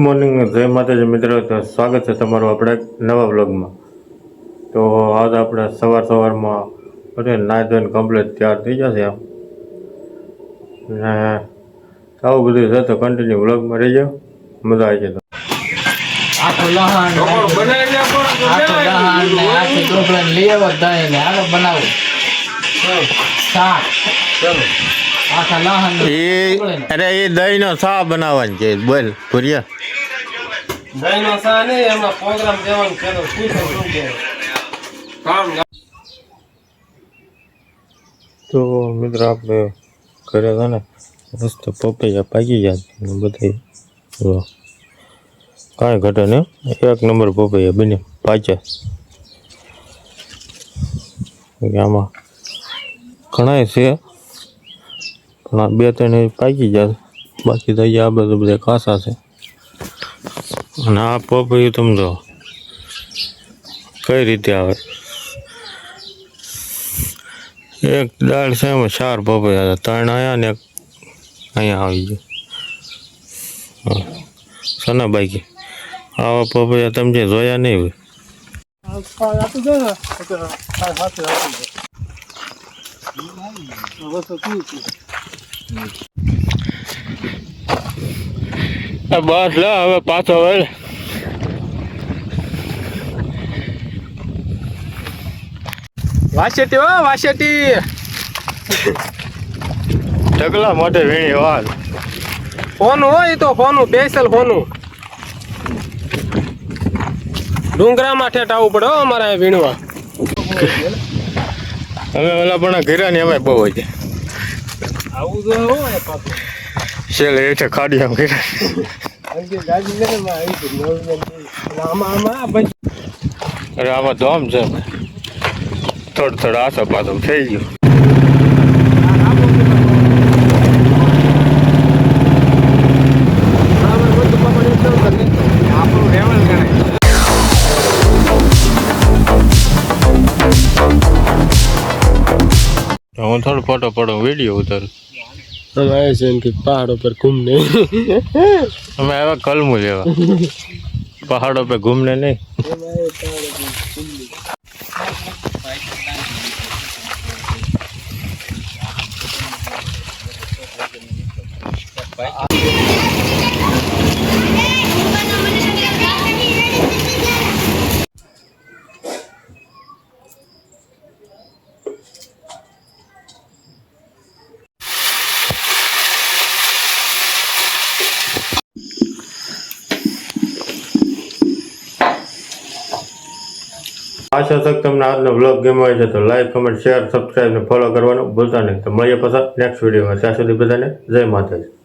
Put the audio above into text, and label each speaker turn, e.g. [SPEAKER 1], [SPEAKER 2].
[SPEAKER 1] Morning, જય માતાજી મિત્રો. તો સ્વાગત છે તમારું આપણે નવા વ્લોગમાં. તો આજ આપણે સવારમાં નાહી ધોઈને કમ્પ્લીટ તૈયાર થઈ જશે આમ ને આવું બધું છે. તો કન્ટિન્યુ વ્લોગમાં રહી જાઓ, મજા આવી જાય. અરે એ દહીં નો શા બનાવવાની છે, બોલ ભૂરિયા.
[SPEAKER 2] દહીં નો શા નહીં, એમાં પ્રોગ્રામ દેવાનું છે.
[SPEAKER 1] તો મિત્રો આપણે ઘરે છે ને મસ્ત પપૈયા પાકી ગયા બધા, કાંઈ ઘટે ને એક નંબર પપૈયા બને પાચ્યા. આમાં ઘણા છે પણ બે ત્રણ પાકી ગયા, બાકી તો આ બધા કાસા છે. અને આ પપૈયું તમે જો કઈ રીતે આવે, એક દાળ છે એમાં 4 પપૈયા હતા, 3 આવ્યા ને અહીંયા આવી ગયો સના બાકી. આવા પપૈયા તમે જે જોયા નહીં હોય. બસ લે હવે પાછો વળ.
[SPEAKER 2] વાસેટી હો વાસેટી,
[SPEAKER 1] ઢગલા મોટે વીણી વાલ
[SPEAKER 2] ફોનું હોય તો ફોનું સ્પેશિયલ ફોનું ડુંગરામાં ઠેઠ આવવું પડે અમારે વીણવા.
[SPEAKER 1] અમે ઓલા પણ ઘેરા ને અમે બહુ હોય
[SPEAKER 2] આવું તો હોય પાછું
[SPEAKER 1] છેલ્લે હેઠે ખાડી આમ ઘેરા. અરે આમાં ધોમ છે, થોડું આસો પાછો થઈ ગયું. હું થોડો ફોટો પડો, વિડીયો ઉતારું.
[SPEAKER 2] પહાડો પર ઘૂમને
[SPEAKER 1] અમે આવ્યા કલમું લેવા, પહાડો પર ઘૂમને નહીં. આશા તક તમને આજનો વ્લોગ ગમ્યો હોય છે તો લાઈક, કમેન્ટ, શેર, સબસ્ક્રાઈબ ને ફોલો કરવાનું ભૂલતા નહીં. તો મળીએ પાછા નેક્સ્ટ વિડીયોમાં. ત્યાં સુધી બધાને જય માતાજી.